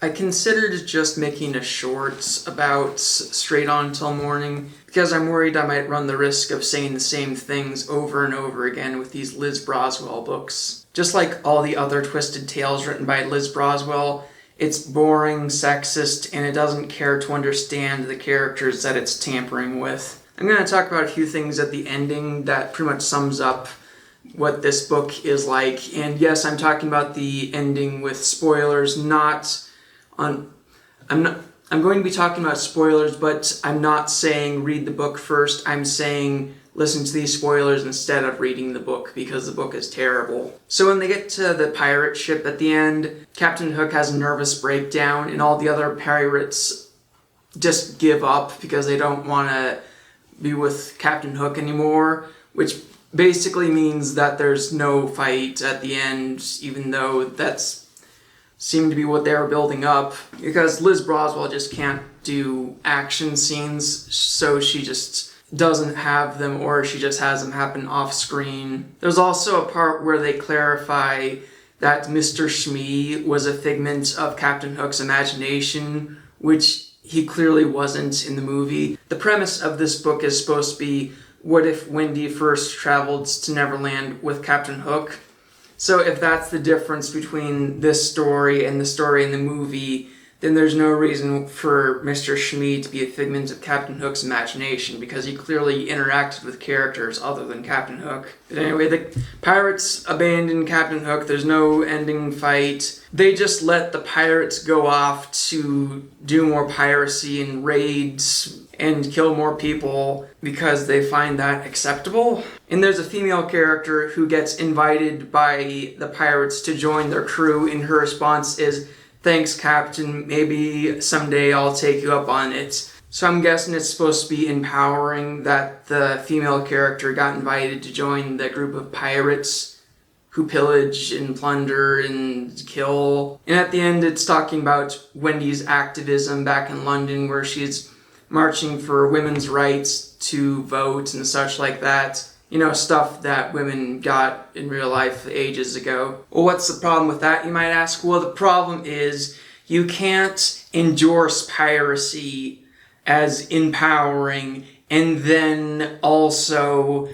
I considered just making a short about Straight On Till Morning because I'm worried I might run the risk of saying the same things over and over again with these Liz Broswell books. Just like all the other twisted tales written by Liz Broswell, it's boring, sexist, and it doesn't care to understand the characters that it's tampering with. I'm going to talk about a few things at the ending that pretty much sums up what this book is like. And yes, I'm talking about the ending with spoilers, I'm going to be talking about spoilers, but I'm not saying read the book first. I'm saying listen to these spoilers instead of reading the book, because the book is terrible. So when they get to the pirate ship at the end, Captain Hook has a nervous breakdown, and all the other pirates just give up because they don't want to be with Captain Hook anymore, which basically means that there's no fight at the end, even though that's seemed to be what they were building up, because Liz Broswell just can't do action scenes, so she just doesn't have them, or she just has them happen off screen. There's also a part where they clarify that Mr. Shmee was a figment of Captain Hook's imagination, which he clearly wasn't in the movie. The premise of this book is supposed to be, what if Wendy first traveled to Neverland with Captain Hook? So if that's the difference between this story and the story in the movie, then there's no reason for Mr. Shmee to be a figment of Captain Hook's imagination, because he clearly interacted with characters other than Captain Hook. But anyway, the pirates abandon Captain Hook. There's no ending fight. They just let the pirates go off to do more piracy and raids and kill more people because they find that acceptable. And there's a female character who gets invited by the pirates to join their crew, and her response is, "Thanks, Captain, maybe someday I'll take you up on it." So I'm guessing it's supposed to be empowering that the female character got invited to join the group of pirates who pillage and plunder and kill. And at the end, it's talking about Wendy's activism back in London, where she's marching for women's rights to vote and such like that. You know, stuff that women got in real life ages ago. Well, what's the problem with that, you might ask? Well, the problem is you can't endorse piracy as empowering and then also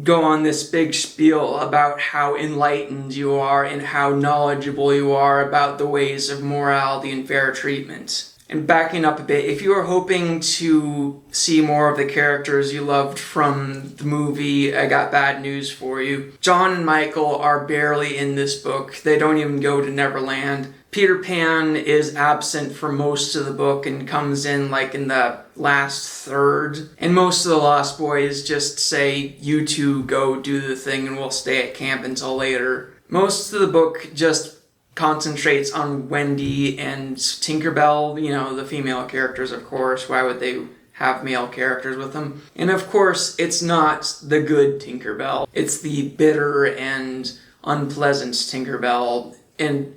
go on this big spiel about how enlightened you are and how knowledgeable you are about the ways of morality and fair treatment. And backing up a bit, if you are hoping to see more of the characters you loved from the movie, I got bad news for you. John and Michael are barely in this book. They don't even go to Neverland. Peter Pan is absent for most of the book and comes in like in the last third. And most of the Lost Boys just say, "You two go do the thing and we'll stay at camp until later." Most of the book just concentrates on Wendy and Tinkerbell, you know, the female characters, of course. Why would they have male characters with them? And of course, it's not the good Tinkerbell. It's the bitter and unpleasant Tinkerbell, and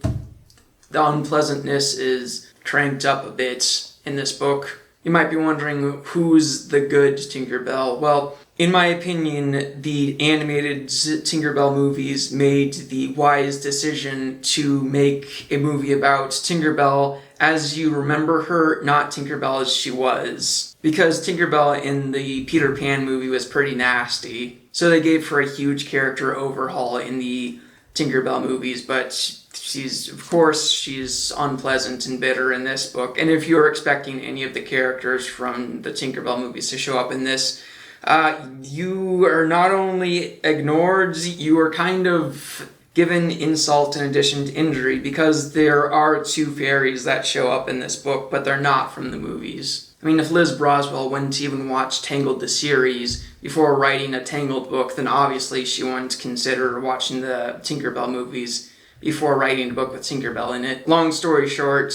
the unpleasantness is cranked up a bit in this book. You might be wondering, who's the good Tinkerbell? Well, in my opinion, the animated Tinkerbell movies made the wise decision to make a movie about Tinkerbell as you remember her, not Tinkerbell as she was. Because Tinkerbell in the Peter Pan movie was pretty nasty. So they gave her a huge character overhaul in the Tinkerbell movies, but she's unpleasant and bitter in this book. And if you're expecting any of the characters from the Tinkerbell movies to show up in this, you are not only ignored, you are kind of given insult in addition to injury, because there are two fairies that show up in this book, but they're not from the movies. I mean, if Liz Broswell wouldn't even watch Tangled the series before writing a Tangled book, then obviously she wouldn't consider watching the Tinkerbell movies before writing a book with Tinkerbell in it. Long story short,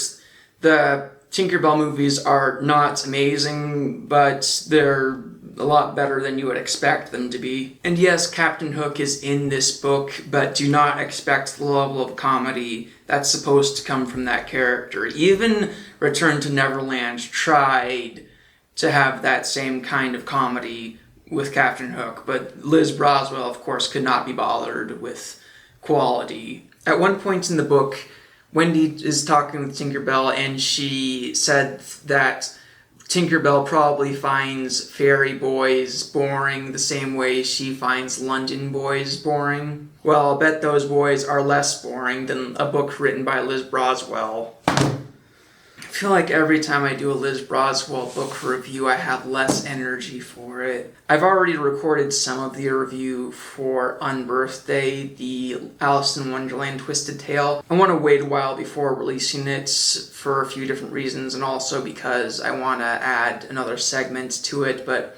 the Tinkerbell movies are not amazing, but they're a lot better than you would expect them to be. And yes, Captain Hook is in this book, but do not expect the level of comedy that's supposed to come from that character. Even Return to Neverland tried to have that same kind of comedy with Captain Hook, but Liz Broswell, of course, could not be bothered with quality. At one point in the book, Wendy is talking with Tinkerbell, and she said that Tinkerbell probably finds fairy boys boring the same way she finds London boys boring. Well, I'll bet those boys are less boring than a book written by Liz Broswell. I feel like every time I do a Liz Broswell book review, I have less energy for it. I've already recorded some of the review for Unbirthday, the Alice in Wonderland Twisted Tale. I want to wait a while before releasing it for a few different reasons, and also because I want to add another segment to it, but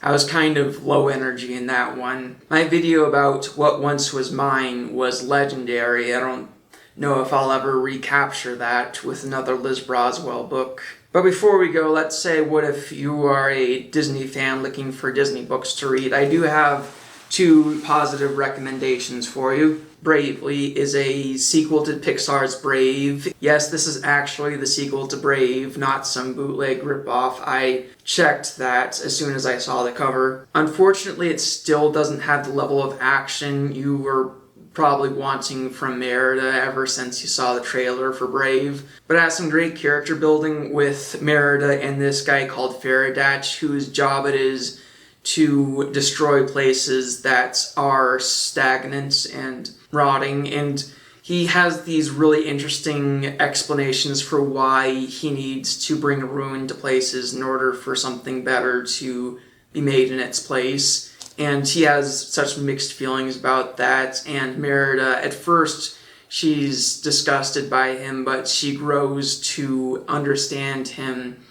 I was kind of low energy in that one. My video about What Once Was Mine was legendary. I don't know if I'll ever recapture that with another Liz Broswell book. But before we go, let's say what if you are a Disney fan looking for Disney books to read. I do have 2 positive recommendations for you. Bravely is a sequel to Pixar's Brave. Yes, this is actually the sequel to Brave, not some bootleg ripoff. I checked that as soon as I saw the cover. Unfortunately, it still doesn't have the level of action you were probably wanting from Merida ever since you saw the trailer for Brave. But it has some great character building with Merida and this guy called Faradatch, whose job it is to destroy places that are stagnant and rotting, and he has these really interesting explanations for why he needs to bring ruin to places in order for something better to be made in its place. And he has such mixed feelings about that, and Merida, at first, she's disgusted by him, but she grows to understand him,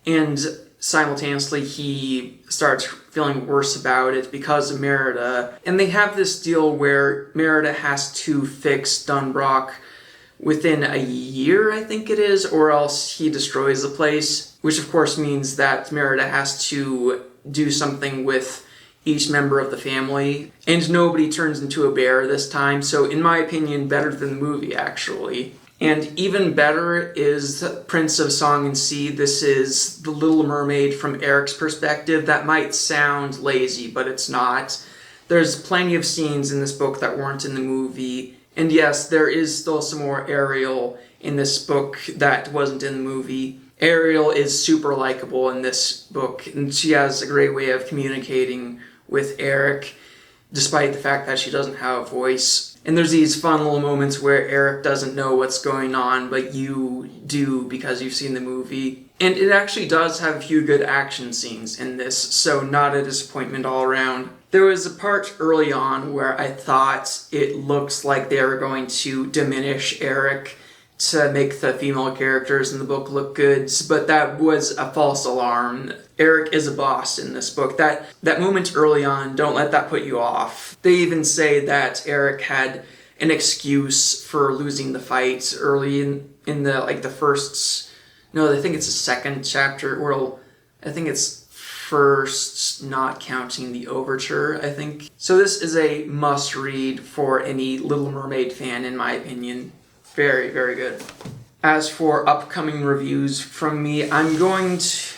and simultaneously he starts feeling worse about it because of Merida. And they have this deal where Merida has to fix Dunbrock within a year, I think it is, or else he destroys the place, which of course means that Merida has to do something with each member of the family, and nobody turns into a bear this time, so in my opinion, better than the movie, actually. And even better is Prince of Song and Sea. This is The Little Mermaid from Eric's perspective. That might sound lazy, but it's not. There's plenty of scenes in this book that weren't in the movie, and yes, there is still some more Ariel in this book that wasn't in the movie. Ariel is super likable in this book, and she has a great way of communicating with Eric, despite the fact that she doesn't have a voice. And there's these fun little moments where Eric doesn't know what's going on, but you do because you've seen the movie. And it actually does have a few good action scenes in this, so not a disappointment all around. There was a part early on where I thought it looks like they were going to diminish Eric to make the female characters in the book look good, but that was a false alarm. Eric is a boss in this book. That moment early on, don't let that put you off. They even say that Eric had an excuse for losing the fight early in the first, no, I think it's the second chapter, well, I think it's first, not counting the overture, I think. So this is a must-read for any Little Mermaid fan, in my opinion. Very, very good. As for upcoming reviews from me, I'm going to...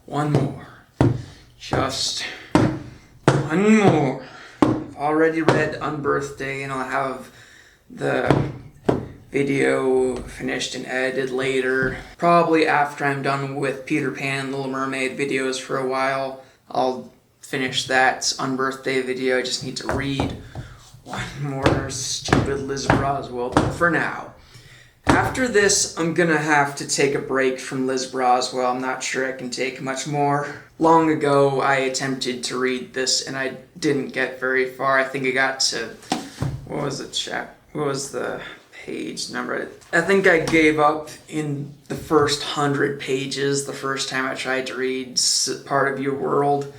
One more. Just one more. I've already read Unbirthday, and I'll have the video finished and edited later. Probably after I'm done with Peter Pan and Little Mermaid videos for a while, I'll finish that Unbirthday video. I just need to read one more stupid Liz Broswell, but for now. After this, I'm gonna have to take a break from Liz Broswell. I'm not sure I can take much more. Long ago, I attempted to read this, and I didn't get very far. I think I got to, what was the page number? I think I gave up in the first 100 pages the first time I tried to read Part of Your World.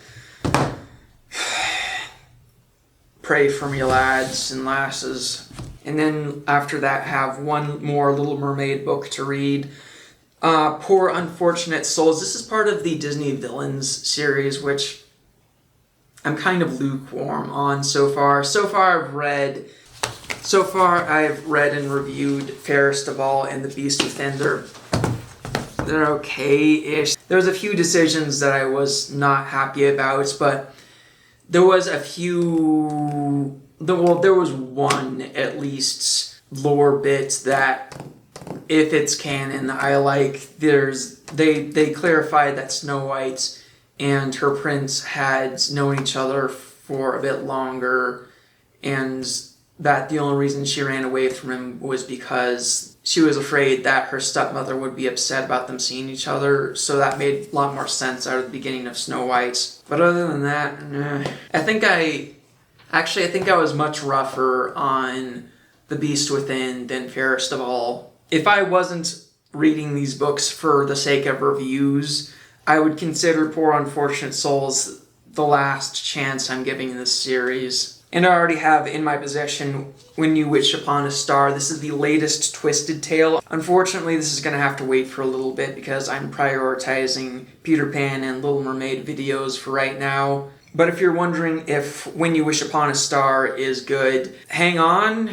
Pray for me, lads and lasses. And then after that, have one more Little Mermaid book to read. Poor Unfortunate Souls. This is part of the Disney Villains series, which I'm kind of lukewarm on so far. So far, I've read So far, I've read and reviewed Fairest of All and The Beast Within. They're okay-ish. There was a few decisions that I was not happy about, but there was a few... Well, there was one, at least, lore bit that, if it's canon, I like. They clarified that Snow White and her prince had known each other for a bit longer, and that the only reason she ran away from him was because she was afraid that her stepmother would be upset about them seeing each other, so that made a lot more sense out of the beginning of Snow White. But other than that, I think I was much rougher on The Beast Within than Fairest of All. If I wasn't reading these books for the sake of reviews, I would consider Poor Unfortunate Souls the last chance I'm giving this series. And I already have in my possession When You Wish Upon a Star. This is the latest Twisted Tale. Unfortunately, this is going to have to wait for a little bit because I'm prioritizing Peter Pan and Little Mermaid videos for right now. But if you're wondering if When You Wish Upon a Star is good, hang on.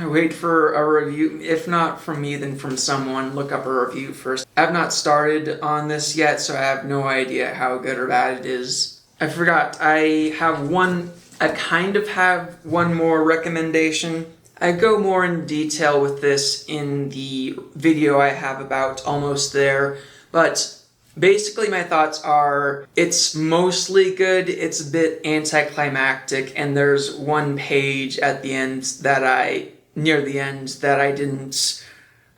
Wait for a review. If not from me, then from someone. Look up a review first. I've not started on this yet, so I have no idea how good or bad it is. I forgot. I kind of have one more recommendation. I go more in detail with this in the video I have about Almost There, but basically my thoughts are it's mostly good, it's a bit anticlimactic, and there's one page at the end near the end that I didn't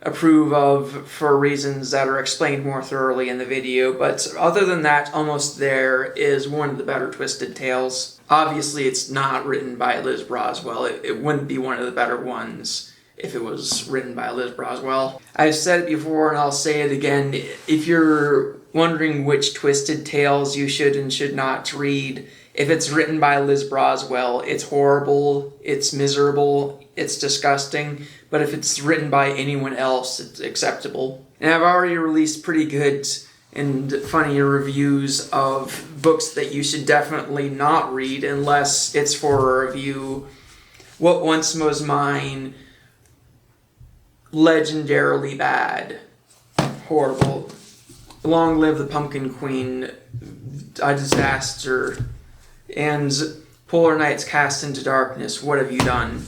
approve of for reasons that are explained more thoroughly in the video, but other than that, Almost There is one of the better Twisted Tales. Obviously, it's not written by Liz Broswell. It wouldn't be one of the better ones if it was written by Liz Broswell. I've said it before and I'll say it again. If you're wondering which Twisted Tales you should and should not read, if it's written by Liz Broswell, it's horrible, it's miserable, it's disgusting. But if it's written by anyone else, it's acceptable. And I've already released pretty good and funny reviews of books that you should definitely not read unless it's for a review. What Once Was Mine, legendarily bad, horrible. Long Live the Pumpkin Queen, a disaster. And Polar Nights Cast into Darkness, What Have You Done?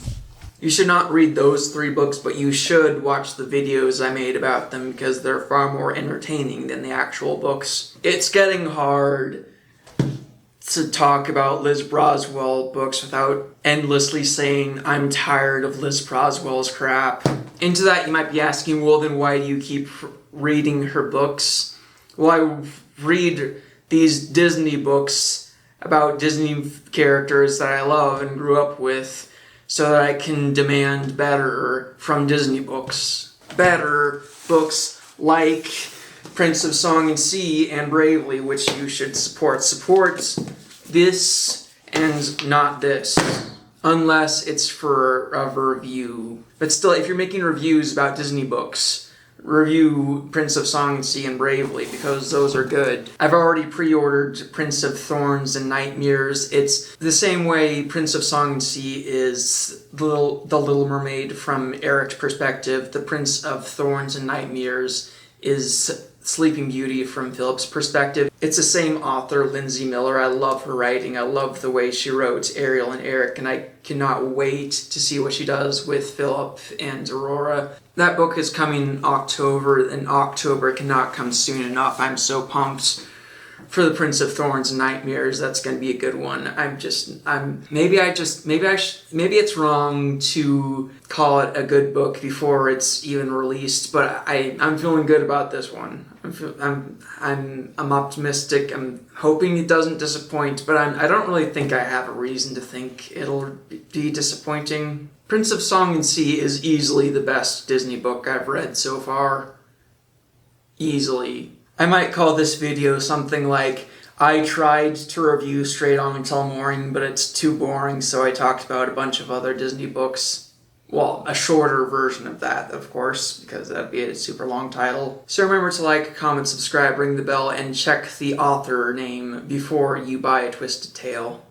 You should not read those 3 books, but you should watch the videos I made about them because they're far more entertaining than the actual books. It's getting hard to talk about Liz Broswell books without endlessly saying, I'm tired of Liz Broswell's crap. Into that, you might be asking, well, then why do you keep reading her books? Well, I read these Disney books about Disney characters that I love and grew up with, so that I can demand better from Disney books. Better books like Prince of Song and Sea and Bravely, which you should support. Support this and not this, unless it's for a review. But still, if you're making reviews about Disney books, review Prince of Song and Sea and Bravely, because those are good. I've already pre-ordered Prince of Thorns and Nightmares. It's the same way Prince of Song and Sea is the Little Mermaid from Eric's perspective. The Prince of Thorns and Nightmares is Sleeping Beauty from Philip's perspective. It's the same author, Lindsay Miller. I love her writing. I love the way she wrote Ariel and Eric, and I cannot wait to see what she does with Philip and Aurora. That book is coming in October, and October cannot come soon enough. I'm so pumped for the Prince of Thorns and Nightmares. That's going to be a good one. Maybe it's wrong to call it a good book before it's even released, but I'm feeling good about this one. I'm optimistic. I'm hoping it doesn't disappoint, but I don't really think I have a reason to think it'll be disappointing. Prince of Song and Sea is easily the best Disney book I've read so far. Easily. I might call this video something like, I tried to review Straight On Until Morning, but it's too boring, so I talked about a bunch of other Disney books. Well, a shorter version of that, of course, because that'd be a super long title. So remember to like, comment, subscribe, ring the bell, and check the author name before you buy a Twisted Tale.